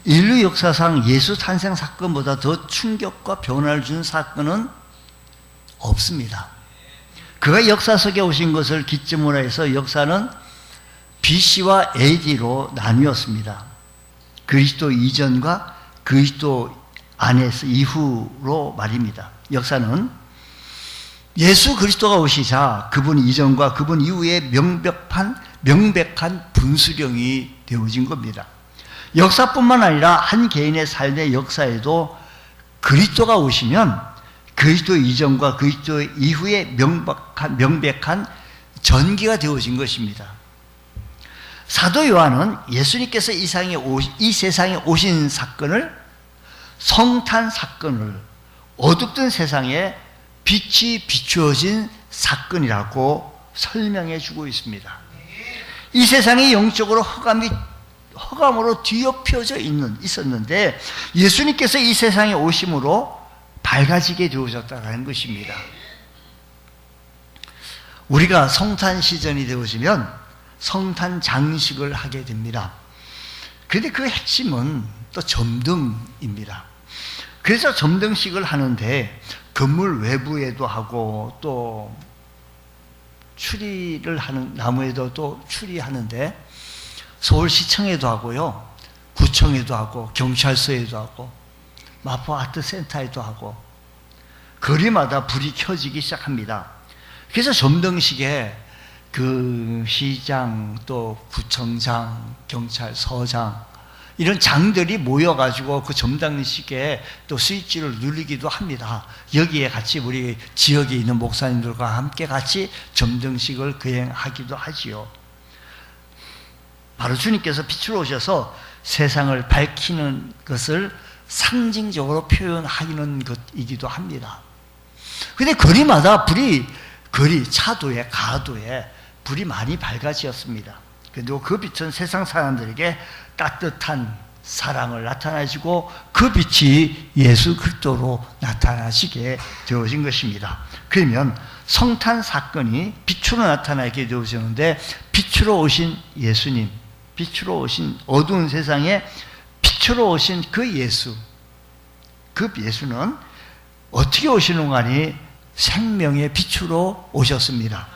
인류 역사상 예수 탄생 사건보다 더 충격과 변화를 준 사건은 없습니다. 그가 역사 속에 오신 것을 기점으로 해서 역사는 BC와 AD로 나뉘었습니다. 그리스도 이전과 그리스도 안에서 이후로 말입니다. 역사는 예수 그리스도가 오시자 그분 이전과 그분 이후에 명백한 분수령이 되어진 겁니다. 역사뿐만 아니라 한 개인의 삶의 역사에도 그리스도가 오시면 그리스도 이전과 그리스도 이후에 명백한 전기가 되어진 것입니다. 사도 요한은 예수님께서 이 세상에 오신 사건을, 성탄 사건을 어둡던 세상에 빛이 비추어진 사건이라고 설명해 주고 있습니다. 이 세상이 영적으로 흑암으로 뒤엎여져 있었는데 예수님께서 이 세상에 오심으로 밝아지게 되어졌다는 것입니다. 우리가 성탄 시즌이 되어지면 성탄 장식을 하게 됩니다. 그런데 그 핵심은 또 점등입니다. 그래서 점등식을 하는데 건물 외부에도 하고 또 추리를 하는, 나무에도 또 추리하는데 서울시청에도 하고요, 구청에도 하고, 경찰서에도 하고, 마포 아트센터에도 하고, 거리마다 불이 켜지기 시작합니다. 그래서 점등식에 그 시장, 또 구청장, 경찰서장 이런 장들이 모여가지고 그 점등식에 또 스위치를 누르기도 합니다. 여기에 같이 우리 지역에 있는 목사님들과 함께 같이 점등식을 거행하기도 하지요. 바로 주님께서 빛으로 오셔서 세상을 밝히는 것을 상징적으로 표현하는 것이기도 합니다. 근데 거리마다 차도에, 가도에 불이 많이 밝아지었습니다. 그리고 그 빛은 세상 사람들에게 따뜻한 사랑을 나타내주고 그 빛이 예수 그리스도로 나타나시게 되어진 것입니다. 그러면 성탄 사건이 빛으로 나타나게 되어지는데, 빛으로 오신 예수님, 빛으로 오신 어두운 세상에 빛으로 오신 그 예수, 그 예수는 어떻게 오시는가 하니 생명의 빛으로 오셨습니다.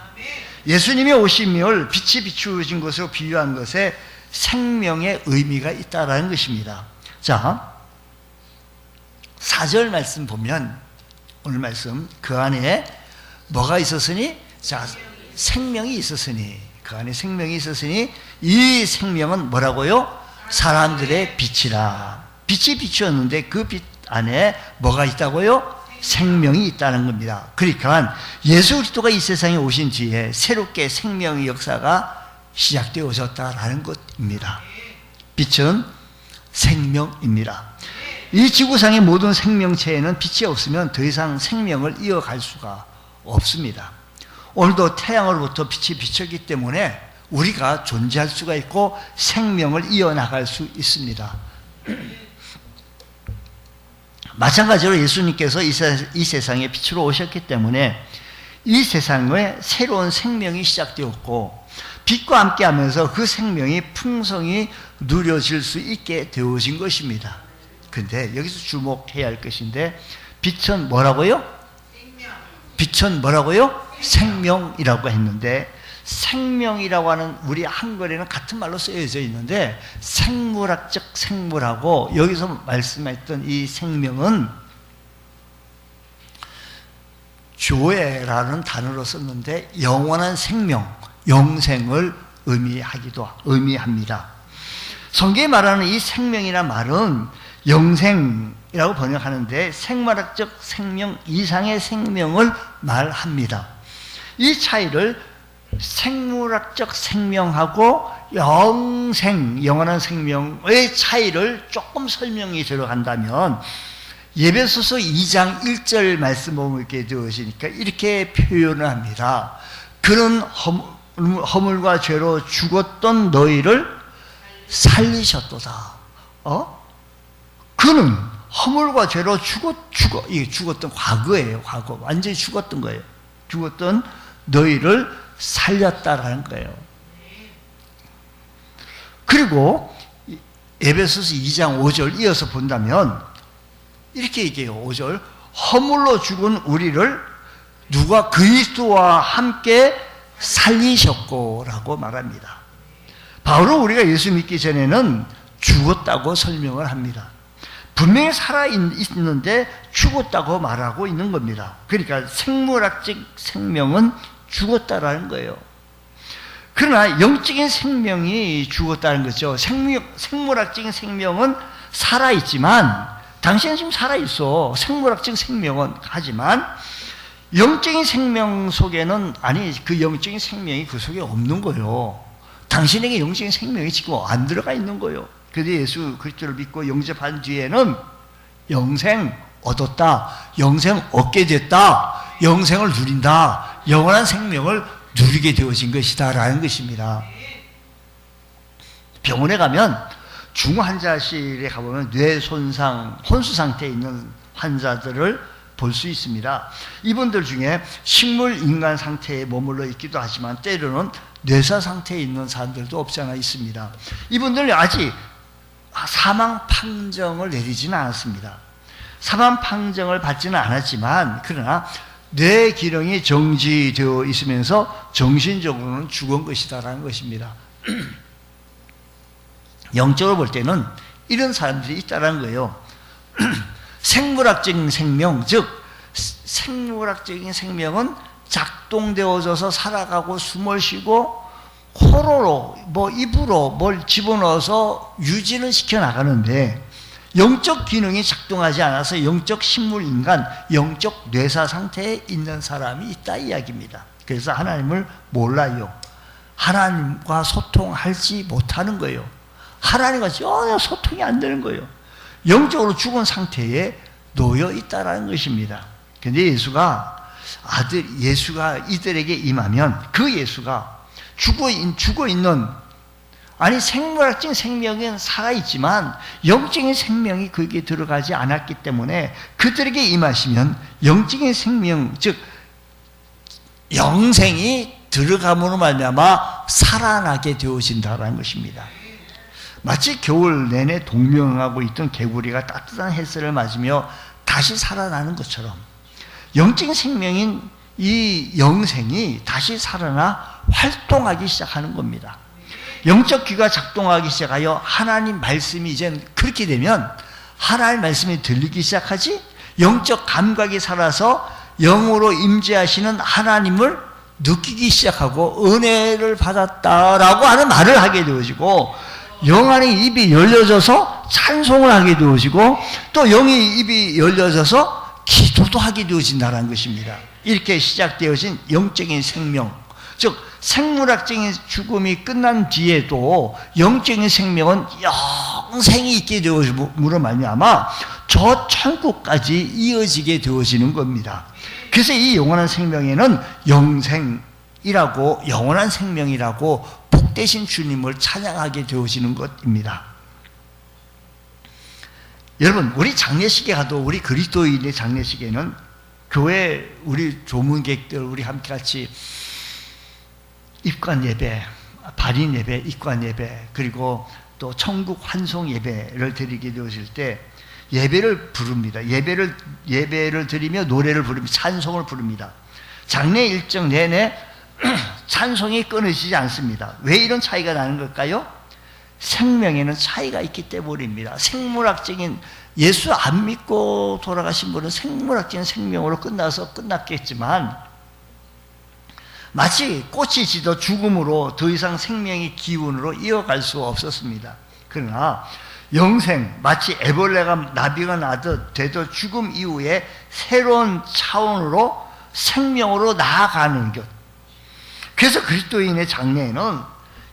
예수님의 오심을 빛이 비추어진 것으로 비유한 것에 생명의 의미가 있다라는 것입니다. 자, 4절 말씀 보면, 오늘 말씀, 그 안에 뭐가 있었으니? 자, 생명이 있었으니, 그 안에 생명이 있었으니 이 생명은 뭐라고요? 사람들의 빛이라. 빛이 비추었는데 그 빛 안에 뭐가 있다고요? 생명이 있다는 겁니다. 그러니까 예수 그리스도가 이 세상에 오신 뒤에 새롭게 생명의 역사가 시작되어졌다라는 것입니다. 빛은 생명입니다. 이 지구상의 모든 생명체에는 빛이 없으면 더 이상 생명을 이어갈 수가 없습니다. 오늘도 태양으로부터 빛이 비쳤기 때문에 우리가 존재할 수가 있고 생명을 이어나갈 수 있습니다. 마찬가지로 예수님께서 이 세상에 빛으로 오셨기 때문에 이 세상에 새로운 생명이 시작되었고, 빛과 함께 하면서 그 생명이 풍성히 누려질 수 있게 되어진 것입니다. 그런데 여기서 주목해야 할 것인데, 빛은 뭐라고요? 빛은 뭐라고요? 생명이라고 했는데, 생명이라고 하는 우리 한글에는 같은 말로 쓰여져 있는데, 생물학적 생물하고 여기서 말씀했던 이 생명은 조에라는 단어로 썼는데 영원한 생명, 영생을 의미합니다. 성경이 말하는 이 생명이라는 말은 영생이라고 번역하는데 생물학적 생명 이상의 생명을 말합니다. 이 차이를 생물학적 생명하고 영생, 영원한 생명의 차이를 조금 설명이 들어간다면, 에베소서 2장 1절 말씀 보면 이렇게 되어지니까 이렇게 표현을 합니다. 그는 허물과 죄로 죽었던 너희를 살리셨도다. 그는 허물과 죄로 이게 죽었던 과거예요. 과거. 완전히 죽었던 거예요. 죽었던 너희를 살렸다라는 거예요. 그리고 에베소서 2장 5절 이어서 본다면 이렇게 얘기해요. 5절 허물로 죽은 우리를 누가 그리스도와 함께 살리셨고 라고 말합니다. 바울은 우리가 예수 믿기 전에는 죽었다고 설명을 합니다. 분명히 살아있는데 죽었다고 말하고 있는 겁니다. 그러니까 생물학적 생명은 죽었다라는 거예요. 그러나 영적인 생명이 죽었다는 거죠. 생물학적인 생명은 살아있지만, 당신은 지금 살아있어. 생물학적 생명은. 하지만 영적인 생명 속에는, 그 영적인 생명이 그 속에 없는 거예요. 당신에게 영적인 생명이 지금 안 들어가 있는 거예요. 그래서 예수 그리스도를 믿고 영접한 뒤에는 영생 얻었다, 영생 얻게 됐다, 영생을 누린다, 영원한 생명을 누리게 되어진 것이다 라는 것입니다. 병원에 가면 중환자실에 가보면 뇌손상, 혼수 상태에 있는 환자들을 볼 수 있습니다. 이분들 중에 식물 인간 상태에 머물러 있기도 하지만 때로는 뇌사 상태에 있는 사람들도 없지 않아 있습니다. 이분들은 아직 사망 판정을 내리지는 않았습니다. 사망 판정을 받지는 않았지만, 그러나 뇌 기능이 정지되어 있으면서 정신적으로는 죽은 것이다라는 것입니다. 영적으로 볼 때는 이런 사람들이 있다는 거예요. 생물학적인 생명, 즉 생물학적인 생명은 작동되어져서 살아가고 숨을 쉬고 코로로 입으로 뭘 집어넣어서 유지를 시켜 나가는데, 영적 기능이 작동하지 않아서 영적 식물 인간, 영적 뇌사 상태에 있는 사람이 있다 이야기입니다. 그래서 하나님을 몰라요. 하나님과 소통하지 못하는 거예요. 하나님과 전혀 소통이 안 되는 거예요. 영적으로 죽은 상태에 놓여 있다라는 것입니다. 그런데 예수가 이들에게 임하면 그 예수가 죽어있는, 생물학적인 생명은 살아있지만 영적인 생명이 거기에 들어가지 않았기 때문에 그들에게 임하시면 영적인 생명, 즉 영생이 들어감으로 말미암아 살아나게 되어진다는 것입니다. 마치 겨울 내내 동명하고 있던 개구리가 따뜻한 햇살을 맞으며 다시 살아나는 것처럼 영적인 생명인 이 영생이 다시 살아나 활동하기 시작하는 겁니다. 영적 귀가 작동하기 시작하여 하나님 말씀이 이제 그렇게 되면 하나님 말씀이 들리기 시작하지, 영적 감각이 살아서 영으로 임재하시는 하나님을 느끼기 시작하고 은혜를 받았다라고 하는 말을 하게 되어지고, 영 안에 입이 열려져서 찬송을 하게 되어지고, 또 영의 입이 열려져서 기도도 하게 되어진다는 것입니다. 이렇게 시작되어진 영적인 생명, 즉 생물학적인 죽음이 끝난 뒤에도 영적인 생명은 영생이 있게 되어짐으로 말미암아 저 천국까지 이어지게 되어지는 겁니다. 그래서 이 영원한 생명에는 영생이라고, 영원한 생명이라고 복되신 주님을 찬양하게 되어지는 것입니다. 여러분, 우리 장례식에 가도, 우리 그리스도인의 장례식에는 교회 우리 조문객들 우리 함께 같이 입관 예배, 발인 예배, 입관 예배, 그리고 또 천국 환송 예배를 드리게 되어질 때 예배를 부릅니다. 예배를 드리며 노래를 부르며 찬송을 부릅니다. 장례 일정 내내 찬송이 끊어지지 않습니다. 왜 이런 차이가 나는 걸까요? 생명에는 차이가 있기 때문입니다. 생물학적인, 예수 안 믿고 돌아가신 분은 생물학적인 생명으로 끝났겠지만, 마치 꽃이 지도 죽음으로 더 이상 생명의 기운으로 이어갈 수 없었습니다. 그러나 영생, 마치 애벌레가 나비가 나듯 되도 죽음 이후에 새로운 차원으로 생명으로 나아가는 것. 그래서 그리스도인의 장례에는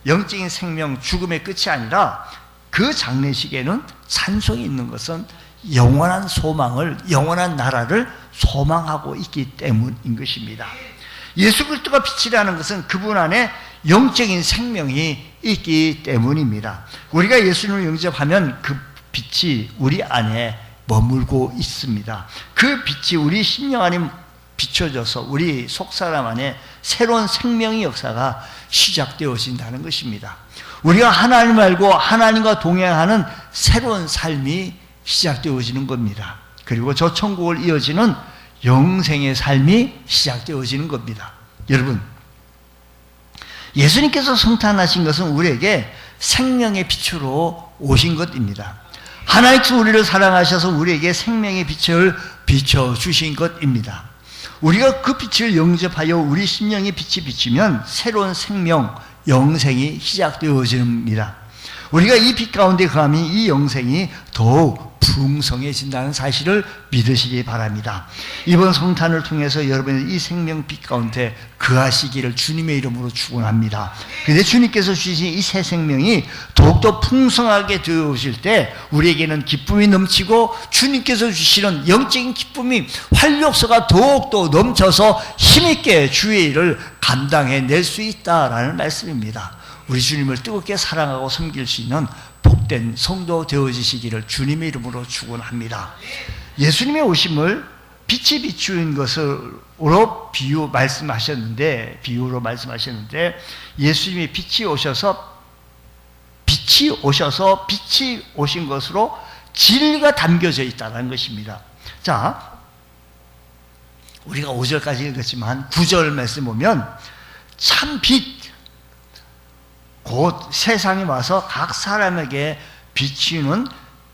영적인 생명, 죽음의 끝이 아니라 그 장례식에는 찬송이 있는 것은 영원한 소망을, 영원한 나라를 소망하고 있기 때문인 것입니다. 예수 그리스도가 빛이라는 것은 그분 안에 영적인 생명이 있기 때문입니다. 우리가 예수님을 영접하면 그 빛이 우리 안에 머물고 있습니다. 그 빛이 우리 심령 안에 비춰져서 우리 속사람 안에 새로운 생명의 역사가 시작되어진다는 것입니다. 우리가 하나님을 알고 하나님과 동행하는 새로운 삶이 시작되어지는 겁니다. 그리고 저 천국을 이어지는 영생의 삶이 시작되어지는 겁니다. 여러분, 예수님께서 성탄하신 것은 우리에게 생명의 빛으로 오신 것입니다. 하나님께서 우리를 사랑하셔서 우리에게 생명의 빛을 비춰주신 것입니다. 우리가 그 빛을 영접하여 우리 심령의 빛이 비치면 새로운 생명, 영생이 시작되어집니다. 우리가 이 빛 가운데 거하면 이 영생이 더욱 풍성해진다는 사실을 믿으시기 바랍니다. 이번 성탄을 통해서 여러분의 이 생명 빛 가운데 거하시기를 주님의 이름으로 축원합니다. 그런데 주님께서 주신 이 새 생명이 더욱더 풍성하게 되어오실 때 우리에게는 기쁨이 넘치고 주님께서 주시는 영적인 기쁨이 활력소가 더욱더 넘쳐서 힘있게 주의 일을 감당해낼 수 있다라는 말씀입니다. 우리 주님을 뜨겁게 사랑하고 섬길 수 있는 복된 성도 되어지시기를 주님의 이름으로 축원합니다. 예수님의 오심을 빛이 비추는 것으로 비유로 말씀하셨는데 예수님이 빛이 오셔서 빛이 오신 것으로 진리가 담겨져 있다는 것입니다. 자, 우리가 5절까지 읽었지만 9절 말씀 보면 참 빛 곧 세상에 와서 각 사람에게 비치는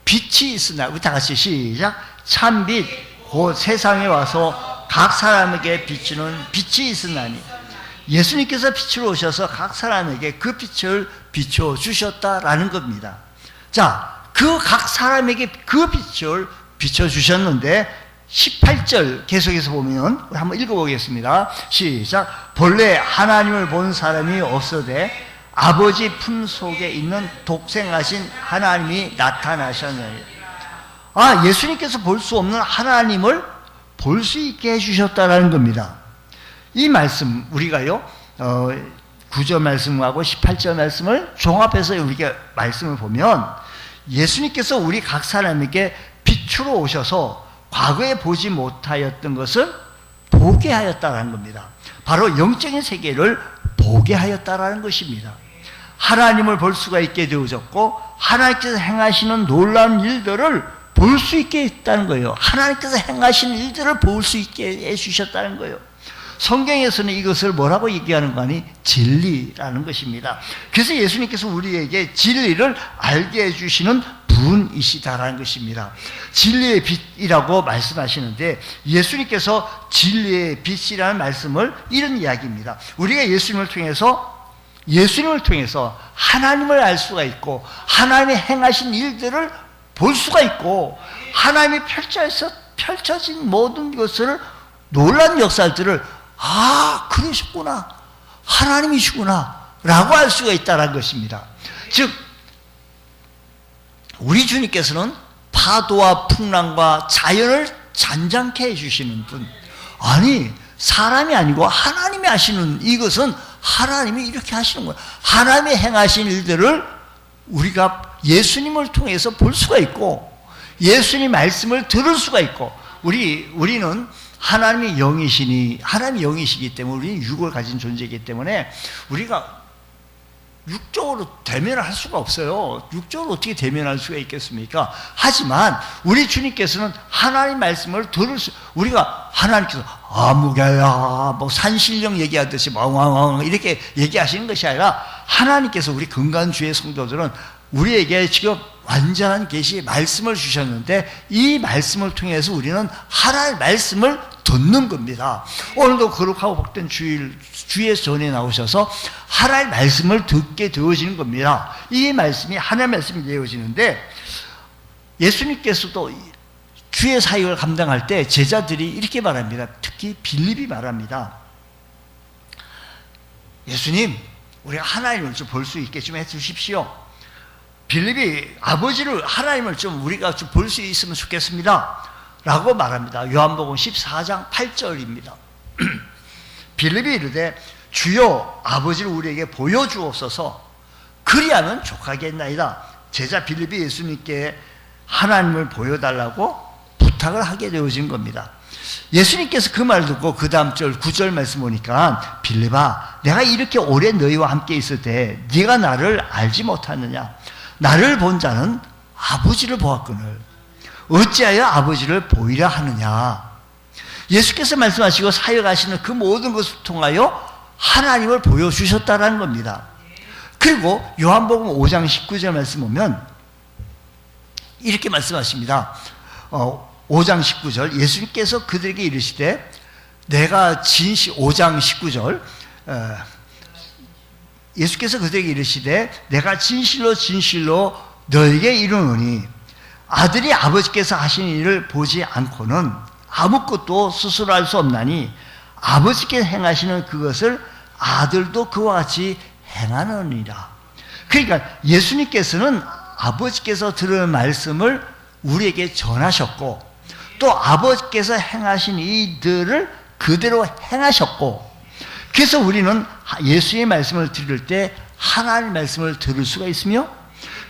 빛이 있으나, 우리 다 같이 시작. 참빛 곧 세상에 와서 각 사람에게 비치는 빛이 있으나니, 예수님께서 빛으로 오셔서 각 사람에게 그 빛을 비춰주셨다라는 겁니다. 자, 그 각 사람에게 그 빛을 비춰주셨는데 18절 계속해서 보면 한번 읽어보겠습니다. 시작. 본래 하나님을 본 사람이 없어되 아버지 품 속에 있는 독생하신 하나님이 나타나셨느니라. 예수님께서 볼 수 없는 하나님을 볼 수 있게 해주셨다라는 겁니다. 이 말씀 우리가요 9절 말씀하고 18절 말씀을 종합해서 우리가 말씀을 보면 예수님께서 우리 각 사람에게 빛으로 오셔서 과거에 보지 못하였던 것을 보게 하였다라는 겁니다. 바로 영적인 세계를 보게 하였다라는 것입니다. 하나님을 볼 수가 있게 되어졌고 하나님께서 행하시는 놀라운 일들을 볼 수 있게 했다는 거예요. 하나님께서 행하시는 일들을 볼 수 있게 해주셨다는 거예요. 성경에서는 이것을 뭐라고 얘기하는 거 아니? 진리라는 것입니다. 그래서 예수님께서 우리에게 진리를 알게 해주시는 분이시다라는 것입니다. 진리의 빛이라고 말씀하시는데 예수님께서 진리의 빛이라는 말씀을 이런 이야기입니다. 우리가 예수님을 통해서 하나님을 알 수가 있고 하나님이 행하신 일들을 볼 수가 있고 하나님이 펼쳐진 모든 것을 놀라운 역사들을 그러셨구나, 하나님이시구나 라고 알 수가 있다는 것입니다. 즉 우리 주님께서는 파도와 풍랑과 자연을 잔잔케 해주시는 분, 아니 사람이 아니고 하나님이 하시는 이것은 하나님이 이렇게 하시는 거예요. 하나님이 행하신 일들을 우리가 예수님을 통해서 볼 수가 있고 예수님 말씀을 들을 수가 있고 우리는 하나님이 영이시기 때문에 우리는 육을 가진 존재이기 때문에 우리가 육적으로 대면을 할 수가 없어요. 육적으로 어떻게 대면할 수가 있겠습니까? 하지만 우리 주님께서는 하나님 말씀을 우리가 하나님께서 무게야 산신령 얘기하듯이 이렇게 얘기하시는 것이 아니라 하나님께서 우리 건강한 주의 성도들은 우리에게 지금 완전한 계시의 말씀을 주셨는데 이 말씀을 통해서 우리는 하나님의 말씀을 듣는 겁니다. 오늘도 거룩하고 복된 주의 전에 나오셔서 하나님의 말씀을 듣게 되어지는 겁니다. 이 말씀이 하나님의 말씀이 되어지는데 예수님께서도 주의 사역을 감당할 때 제자들이 이렇게 말합니다. 특히 빌립이 말합니다. 예수님, 우리가 하나님을 좀 볼 수 있게 좀 해주십시오. 빌립이 하나님을 좀 우리가 좀 볼 수 있으면 좋겠습니다 라고 말합니다. 요한복음 14장 8절입니다. 빌립이 이르되 주여 아버지를 우리에게 보여주옵소서, 그리하면 족하겠나이다. 제자 빌립이 예수님께 하나님을 보여달라고 부탁을 하게 되어진 겁니다. 예수님께서 그 말 듣고 그 다음 절 9절 말씀 보니까 빌립아 내가 이렇게 오래 너희와 함께 있을 때 네가 나를 알지 못하느냐 나를 본 자는 아버지를 보았거늘 어찌하여 아버지를 보이라 하느냐. 예수께서 말씀하시고 사역하시는 그 모든 것을 통하여 하나님을 보여주셨다라는 겁니다. 그리고 요한복음 5장 19절 말씀 보면 이렇게 말씀하십니다. 5장 19절 예수님께서 그들에게 이르시되 내가 5장 19절 예수께서 그들에게 이르시되 내가 진실로 진실로 너에게 이르노니 아들이 아버지께서 하신 일을 보지 않고는 아무것도 스스로 할 수 없나니 아버지께서 행하시는 그것을 아들도 그와 같이 행하느니라. 그러니까 예수님께서는 아버지께서 들은 말씀을 우리에게 전하셨고 또 아버지께서 행하신 이들을 그대로 행하셨고 그래서 우리는 예수의 말씀을 들을 때 하나님의 말씀을 들을 수가 있으며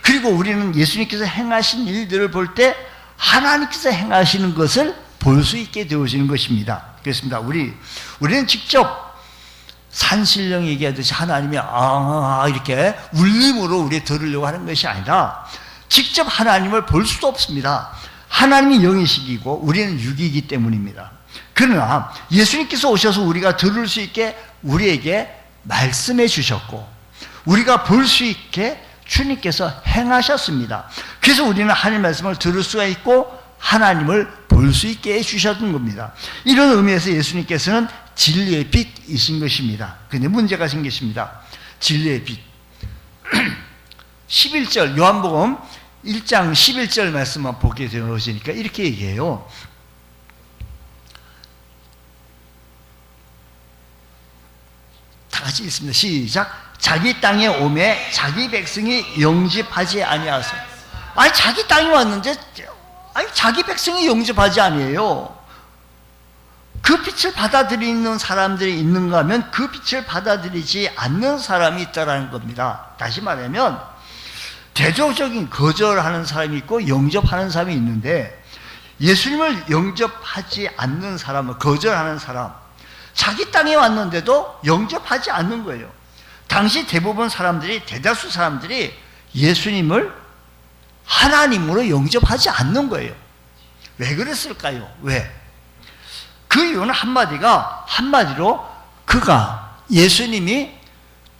그리고 우리는 예수님께서 행하신 일들을 볼 때 하나님께서 행하시는 것을 볼 수 있게 되어지는 것입니다. 그렇습니다. 우리는 직접 산신령 얘기하듯이 하나님이 이렇게 울림으로 우리 들으려고 하는 것이 아니라 직접 하나님을 볼 수도 없습니다. 하나님이 영이시기고 우리는 육이기 때문입니다. 그러나 예수님께서 오셔서 우리가 들을 수 있게 우리에게 말씀해 주셨고 우리가 볼 수 있게 주님께서 행하셨습니다. 그래서 우리는 하나님의 말씀을 들을 수가 있고 하나님을 볼 수 있게 해주셨던 겁니다. 이런 의미에서 예수님께서는 진리의 빛이신 것입니다. 그런데 문제가 생겼습니다. 진리의 빛 11절 요한복음 1장 11절 말씀만 보게 되어지니까 이렇게 얘기해요. 다 같이 읽습니다. 시작. 자기 땅에 오매 자기 백성이 영접하지 아니하소. 아니 자기 땅에 왔는데 자기 백성이 영접하지 아니에요. 그 빛을 받아들이는 사람들이 있는가 하면 그 빛을 받아들이지 않는 사람이 있다는 겁니다. 다시 말하면 대조적인 거절하는 사람이 있고 영접하는 사람이 있는데 예수님을 영접하지 않는 사람은 거절하는 사람 자기 땅에 왔는데도 영접하지 않는 거예요. 당시 대다수 사람들이 예수님을 하나님으로 영접하지 않는 거예요. 왜 그랬을까요? 왜? 그 이유는 한마디로 그가 예수님이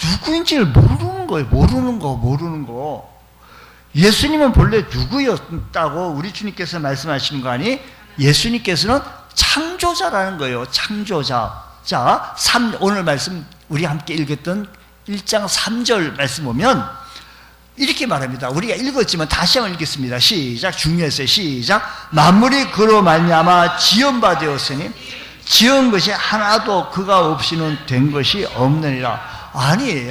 누구인지를 모르는 거예요. 모르는 거. 예수님은 본래 누구였다고 우리 주님께서 말씀하시는 거 아니? 예수님께서는 창조자라는 거예요. 창조자. 자, 오늘 말씀 우리 함께 읽었던 1장 3절 말씀 보면 이렇게 말합니다. 우리가 읽었지만 다시 한번 읽겠습니다. 시작. 중요했어요. 시작. 만물이 그로 말미암아 지은 바 되었으니 지은 것이 하나도 그가 없이는 된 것이 없느니라. 아니,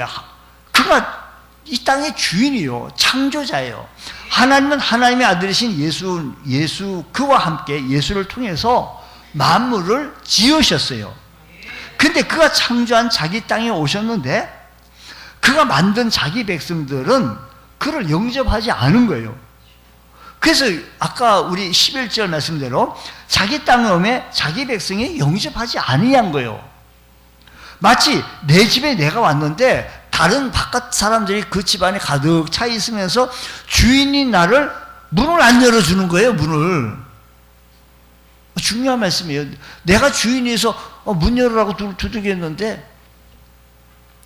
그가 이 땅의 주인이요, 창조자예요. 하나님은 하나님의 아들이신 예수 그와 함께 예수를 통해서 만물을 지으셨어요. 근데 그가 창조한 자기 땅에 오셨는데 그가 만든 자기 백성들은 그를 영접하지 않은 거예요. 그래서 아까 우리 11절 말씀대로 자기 땅에 오매 자기 백성이 영접하지 아니한 거예요. 마치 내 집에 내가 왔는데 다른 바깥 사람들이 그 집안에 가득 차 있으면서 주인이 문을 안 열어주는 거예요. 문을. 중요한 말씀이에요. 내가 주인이어서 문 열으라고 두들겼는데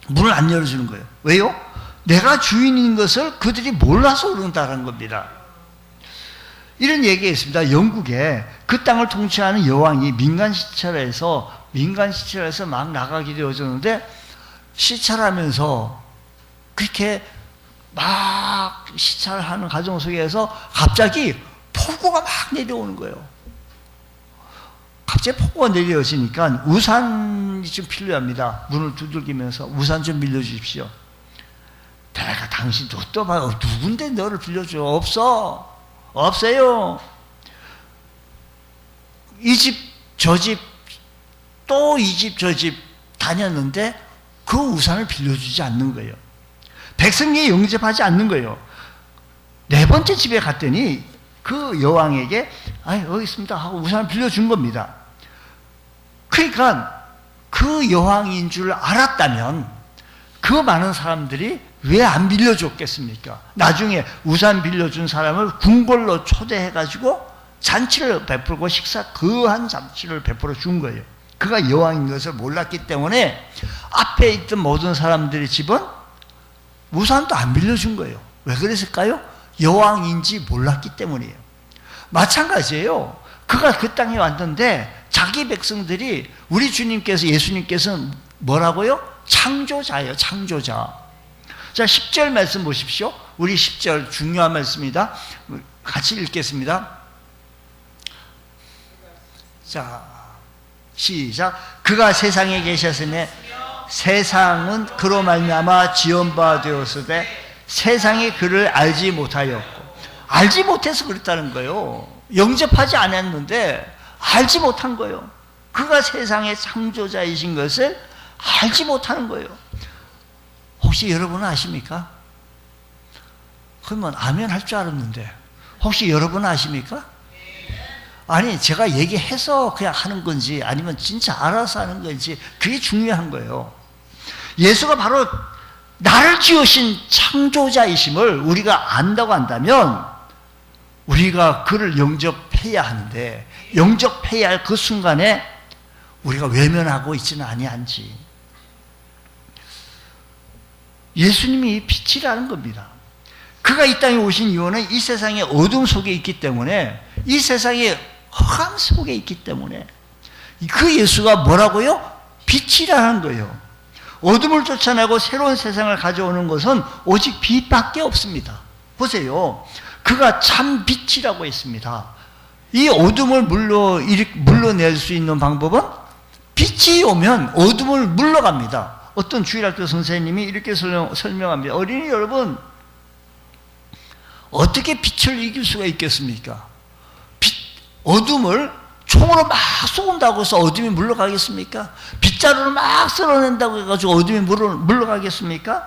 문을 안 열어주는 거예요. 왜요? 내가 주인인 것을 그들이 몰라서 그런다는 겁니다. 이런 얘기가 있습니다. 영국에 그 땅을 통치하는 여왕이 민간 시찰에서 막 나가게 되어졌는데 시찰하면서 그렇게 막 시찰하는 과정 속에서 갑자기 폭우가 막 내려오는 거예요. 갑자기 폭우가 내려오시니까 우산이 좀 필요합니다. 문을 두들기면서 우산 좀 빌려주십시오. 내가 당신 또 봐요. 누군데 너를 빌려줘? 없어요. 이 집 저 집 또 이 집 저 집 다녔는데 그 우산을 빌려주지 않는 거예요. 백성이 영접하지 않는 거예요. 네 번째 집에 갔더니 그 여왕에게 여기 있습니다 하고 우산을 빌려준 겁니다. 그러니까 그 여왕인 줄 알았다면 그 많은 사람들이 왜 안 빌려줬겠습니까? 나중에 우산 빌려준 사람을 궁궐로 초대해가지고 잔치를 베풀고 거한 잔치를 베풀어 준 거예요. 그가 여왕인 것을 몰랐기 때문에 앞에 있던 모든 사람들의 집은 우산도 안 빌려준 거예요. 왜 그랬을까요? 여왕인지 몰랐기 때문이에요. 마찬가지예요. 그가 그 땅에 왔는데 자기 백성들이 우리 주님께서 예수님께서는 뭐라고요? 창조자예요. 창조자. 자, 10절 말씀 보십시오. 우리 10절 중요한 말씀입니다. 같이 읽겠습니다. 자, 시작. 그가 세상에 계셨으며 세상은 그로 말미암아 지은 바 되었으되 세상이 그를 알지 못하였고, 알지 못해서 그랬다는 거예요. 영접하지 않았는데 알지 못한 거예요. 그가 세상의 창조자이신 것을 알지 못하는 거예요. 혹시 여러분은 아십니까? 그러면 아멘 할 줄 알았는데 혹시 여러분은 아십니까? 아니, 제가 얘기해서 그냥 하는 건지 아니면 진짜 알아서 하는 건지 그게 중요한 거예요. 예수가 바로 나를 지으신 창조자이심을 우리가 안다고 한다면 우리가 그를 영접해야 하는데, 영접해야 할 그 순간에 우리가 외면하고 있지는 아니한지. 예수님이 빛이라는 겁니다. 그가 이 땅에 오신 이유는 이 세상의 어둠 속에 있기 때문에, 이 세상의 흑암 속에 있기 때문에 그 예수가 뭐라고요? 빛이라는 거예요. 어둠을 쫓아내고 새로운 세상을 가져오는 것은 오직 빛밖에 없습니다. 보세요. 그가 참 빛이라고 했습니다. 이 어둠을 물러낼 수 있는 방법은 빛이 오면 어둠을 물러갑니다. 어떤 주일학교 선생님이 이렇게 설명합니다. 어린이 여러분, 어떻게 빛을 이길 수가 있겠습니까? 어둠을 총으로 막 쏜다고 해서 어둠이 물러가겠습니까? 빗자루를 막 쓸어낸다고 해가지고 어둠이 물러가겠습니까?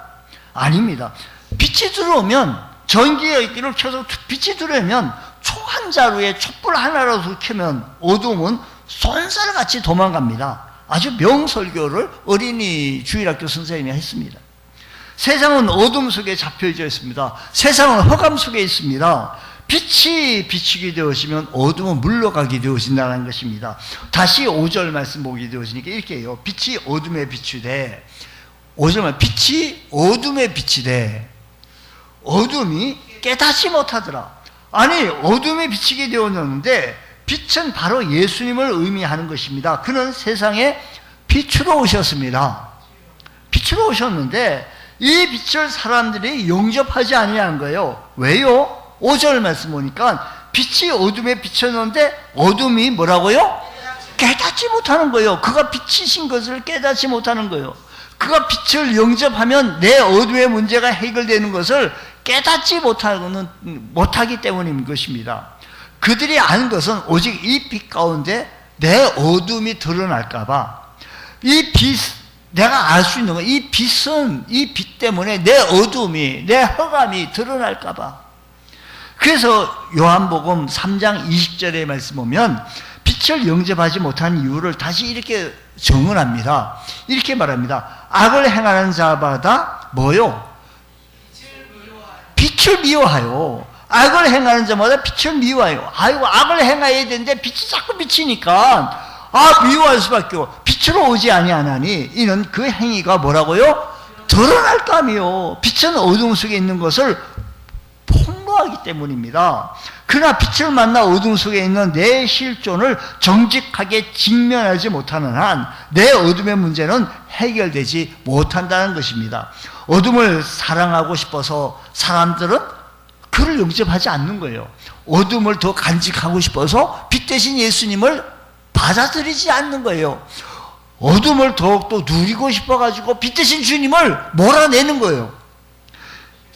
아닙니다. 빛이 들어오면, 전기를 켜서 빛이 들어오면 총 한 자루에 촛불 하나라도 켜면 어둠은 쏜살같이 도망갑니다. 아주 명설교를 어린이 주일학교 선생님이 했습니다. 세상은 어둠 속에 잡혀져 있습니다. 세상은 흑암 속에 있습니다. 빛이 비추게 되어지면 어둠은 물러가게 되어진다는 것입니다. 다시 5절 말씀 보게 되어지니까 이렇게 해요. 빛이 어둠에 비추되, 5절만 빛이 어둠에 비추되 어둠이 깨닫지 못하더라. 아니, 어둠에 비치게 되었는데 빛은 바로 예수님을 의미하는 것입니다. 그는 세상에 빛으로 오셨습니다. 빛으로 오셨는데 이 빛을 사람들이 영접하지 아니하는 거예요. 왜요? 5절 말씀 보니까 빛이 어둠에 비쳤는데 어둠이 뭐라고요? 깨닫지 못하는 거예요. 그가 빛이신 것을 깨닫지 못하는 거예요. 그가 빛을 영접하면 내 어둠의 문제가 해결되는 것을 깨닫지 못하기 때문인 것입니다. 그들이 아는 것은 오직 이 빛 가운데 내 어둠이 드러날까봐, 이 빛, 내가 알 수 있는 건 이 빛은, 이 빛 때문에 내 어둠이, 내 흑암이 드러날까봐. 그래서 요한복음 3장 20절의 말씀 보면 빛을 영접하지 못한 이유를 다시 이렇게 정언합니다. 이렇게 말합니다. 악을 행하는 자마다 뭐요? 빛을 미워하여. 악을 행하는 자마다 빛을 미워하여. 아이고, 악을 행해야 되는데 빛이 자꾸 비치니까 미워할 수밖에 없고 빛으로 오지 아니하나니 이는 그 행위가 뭐라고요? 드러날 감이요. 빛은 어둠 속에 있는 것을 폭로하기 때문입니다. 그러나 빛을 만나 어둠 속에 있는 내 실존을 정직하게 직면하지 못하는 한 내 어둠의 문제는 해결되지 못한다는 것입니다. 어둠을 사랑하고 싶어서 사람들은 그를 영접하지 않는 거예요. 어둠을 더 간직하고 싶어서 빛 대신 예수님을 받아들이지 않는 거예요. 어둠을 더욱더 누리고 싶어가지고 빛 대신 주님을 몰아내는 거예요.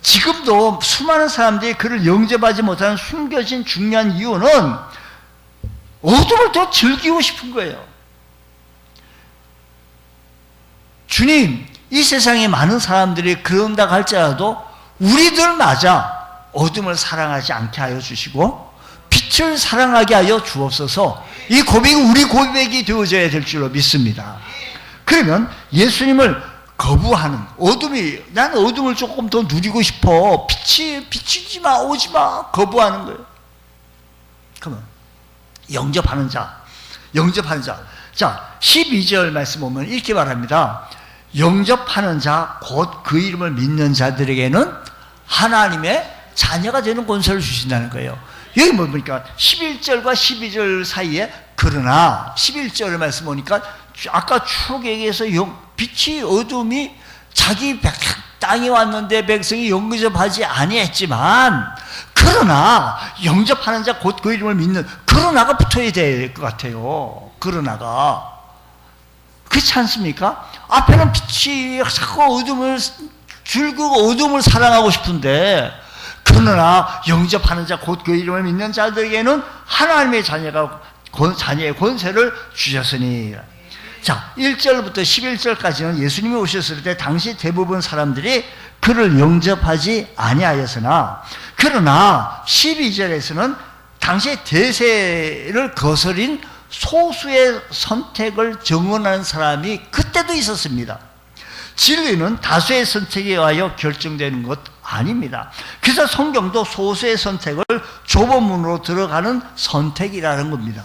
지금도 수많은 사람들이 그를 영접하지 못하는 숨겨진 중요한 이유는 어둠을 더 즐기고 싶은 거예요. 주님, 이 세상에 많은 사람들이 그런다고 할지라도 우리들마저 어둠을 사랑하지 않게 하여 주시고 빛 빛을 사랑하게 하여 주옵소서. 이 고백이 우리 고백이 되어져야 될 줄로 믿습니다. 그러면 예수님을 거부하는, 난 어둠을 조금 더 누리고 싶어, 비치지 마, 오지 마, 거부하는 거예요. 그러면 영접하는 자. 자, 12절 말씀 보면 이렇게 말합니다. 영접하는 자, 곧 그 이름을 믿는 자들에게는 하나님의 자녀가 되는 권세를 주신다는 거예요. 여기 뭐 보니까 11절과 12절 사이에, 그러나 11절 말씀 보니까 아까 출애굽에서 빛이 어둠이 자기 땅에 왔는데 백성이 영접하지 아니했지만, 그러나 영접하는 자 곧 그 이름을 믿는, 그러나가 붙어야 될 것 같아요. 그러나가 그렇지 않습니까? 앞에는 빛이 자꾸 어둠을 즐기고 어둠을 사랑하고 싶은데, 그러나 영접하는 자 곧 그 이름을 믿는 자들에게는 하나님의 자녀의 권세를 주셨으니. 자, 1절부터 11절까지는 예수님이 오셨을 때 당시 대부분 사람들이 그를 영접하지 아니하였으나, 그러나 12절에서는 당시 대세를 거스린 소수의 선택을 정언하는 사람이 그때도 있었습니다. 진리는 다수의 선택에 의하여 결정되는 것 아닙니다. 그래서 성경도 소수의 선택을 좁은 문으로 들어가는 선택이라는 겁니다.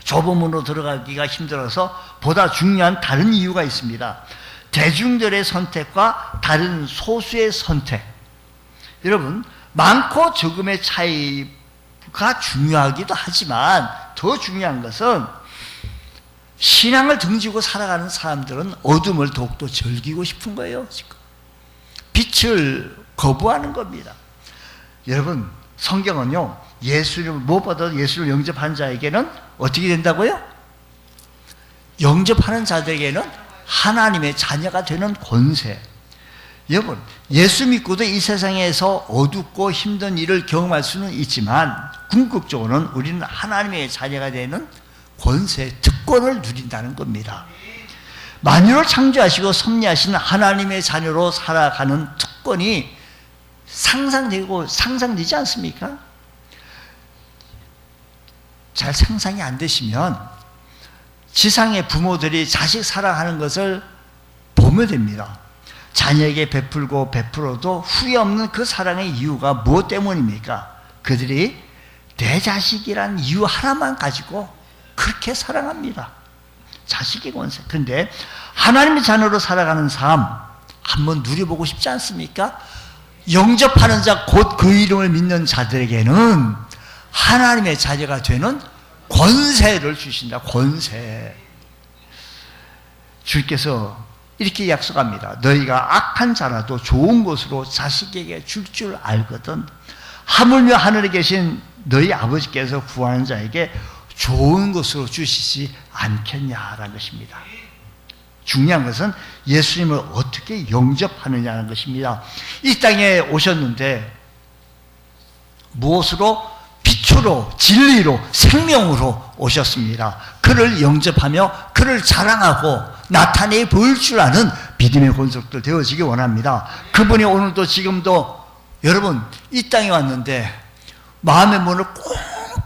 좁은 문으로 들어가기가 힘들어서 보다 중요한 다른 이유가 있습니다. 대중들의 선택과 다른 소수의 선택. 여러분, 많고 적음의 차이가 중요하기도 하지만 더 중요한 것은 신앙을 등지고 살아가는 사람들은 어둠을 더욱더 즐기고 싶은 거예요. 지금 빛을 거부하는 겁니다. 여러분, 성경은요, 무엇보다 예수를 영접한 자에게는 어떻게 된다고요? 영접하는 자들에게는 하나님의 자녀가 되는 권세. 여러분, 예수 믿고도 이 세상에서 어둡고 힘든 일을 경험할 수는 있지만 궁극적으로는 우리는 하나님의 자녀가 되는 권세, 특권을 누린다는 겁니다. 만유를 창조하시고 섭리하신 하나님의 자녀로 살아가는 특권이 상상되지 않습니까? 잘 상상이 안 되시면 지상의 부모들이 자식 사랑하는 것을 보면 됩니다. 자녀에게 베풀고 베풀어도 후회 없는 그 사랑의 이유가 무엇 때문입니까? 그들이 내 자식이란 이유 하나만 가지고 그렇게 사랑합니다. 자식의 권세. 그런데 하나님의 자녀로 살아가는 삶 한번 누려보고 싶지 않습니까? 영접하는 자 곧 그 이름을 믿는 자들에게는 하나님의 자녀가 되는 권세를 주신다. 권세. 주께서 이렇게 약속합니다. 너희가 악한 자라도 좋은 것으로 자식에게 줄 줄 알거든 하물며 하늘에 계신 너희 아버지께서 구하는 자에게 좋은 것으로 주시지 않겠냐라는 것입니다. 중요한 것은 예수님을 어떻게 영접하느냐는 것입니다. 이 땅에 오셨는데 무엇으로? 빛으로, 진리로, 생명으로 오셨습니다. 그를 영접하며 그를 자랑하고 나타내 보일 줄 아는 믿음의 권속들 되어지기 원합니다. 그분이 오늘도 지금도 여러분 이 땅에 왔는데 마음의 문을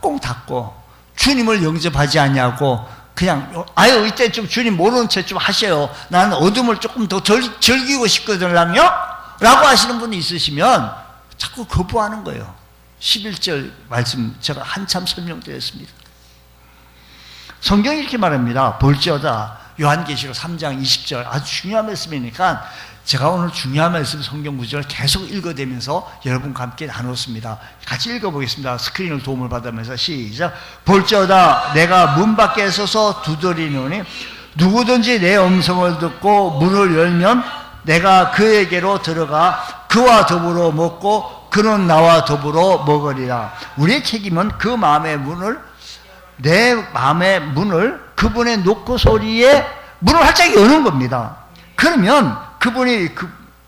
꽁꽁 닫고 주님을 영접하지 않냐고 그냥 이때 좀 주님 모르는 채 좀 하셔요. 나는 어둠을 조금 더 즐기고 싶거든요 라고 하시는 분이 있으시면 자꾸 거부하는 거예요. 11절 말씀 제가 한참 설명드렸습니다. 성경이 이렇게 말합니다. 볼지어다. 요한계시록 3장 20절 아주 중요한 말씀이니까 제가 오늘 중요한 말씀 성경 구절을 계속 읽어대면서 여러분과 함께 나눴습니다. 같이 읽어보겠습니다. 스크린을 도움을 받으면서 시작. 볼지어다 내가 문 밖에 서서 두드리노니 누구든지 내 음성을 듣고 문을 열면 내가 그에게로 들어가 그와 더불어 먹고 그는 나와 더불어 먹으리라. 우리의 책임은 그 마음의 문을 내 마음의 문을 그분의 노크 소리에 문을 활짝 여는 겁니다. 그러면 그분이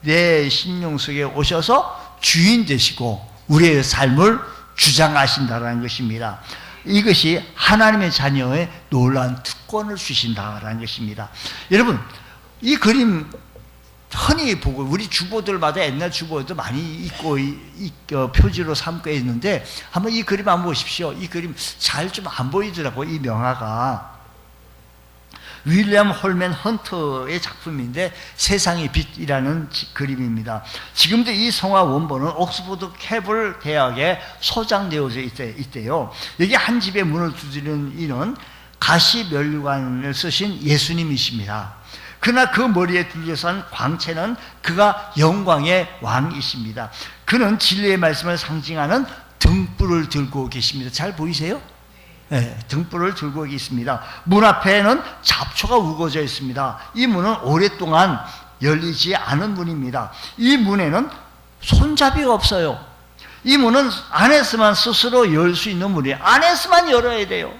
내 심령 속에 오셔서 주인 되시고 우리의 삶을 주장하신다는 것입니다. 이것이 하나님의 자녀의 놀라운 특권을 주신다는 것입니다. 여러분 이 그림 흔히 보고 우리 주보들마다 옛날 주보에도 많이 있고 표지로 삼고 있는데 한번 이 그림 한번 보십시오. 이 그림 잘 좀 안 보이더라고. 이 명화가 윌리엄 홀맨 헌터의 작품인데 세상의 빛이라는 그림입니다. 지금도 이 성화 원본은 옥스퍼드 케블 대학에 소장되어져 있대요. 여기 한 집에 문을 두드리는 이는 가시면류관을 쓰신 예수님이십니다. 그러나 그 머리에 둘러싼 광채는 그가 영광의 왕이십니다. 그는 진리의 말씀을 상징하는 등불을 들고 계십니다. 잘 보이세요? 네, 등불을 들고 있습니다. 문 앞에는 잡초가 우거져 있습니다. 이 문은 오랫동안 열리지 않은 문입니다. 이 문에는 손잡이가 없어요. 이 문은 안에서만 스스로 열 수 있는 문이에요. 안에서만 열어야 돼요.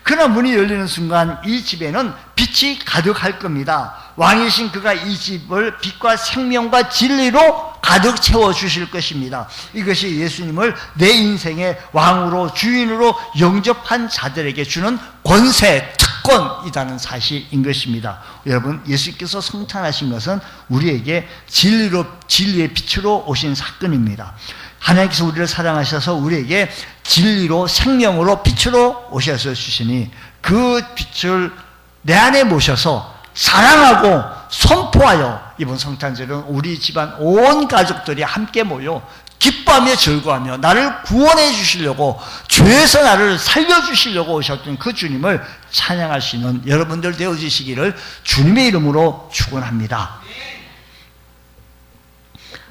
그러나 문이 열리는 순간 이 집에는 빛이 가득할 겁니다. 왕이신 그가 이 집을 빛과 생명과 진리로 가득 채워주실 것입니다. 이것이 예수님을 내 인생의 왕으로 주인으로 영접한 자들에게 주는 권세, 특권이라는 사실인 것입니다. 여러분, 예수께서 성탄하신 것은 우리에게 진리의 빛으로 오신 사건입니다. 하나님께서 우리를 사랑하셔서 우리에게 진리로 생명으로 빛으로 오셔서 주시니 그 빛을 내 안에 모셔서 사랑하고 선포하여 이번 성탄절은 우리 집안 온 가족들이 함께 모여 기뻐하며 즐거워하며 나를 구원해 주시려고 죄에서 나를 살려주시려고 오셨던 그 주님을 찬양할 수 있는 여러분들 되어주시기를 주님의 이름으로 축원합니다.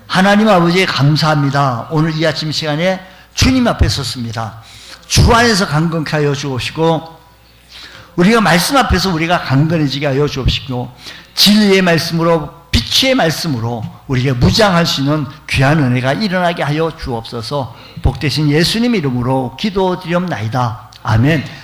하나님 아버지 감사합니다. 오늘 이 아침 시간에 주님 앞에 섰습니다. 주 안에서 강건케 하여 주옵시고 우리가 말씀 앞에서 우리가 강건해지게 하여 주옵시고 진리의 말씀으로 빛의 말씀으로 우리에게 무장할 수 있는 귀한 은혜가 일어나게 하여 주옵소서. 복되신 예수님 이름으로 기도드리옵나이다. 아멘.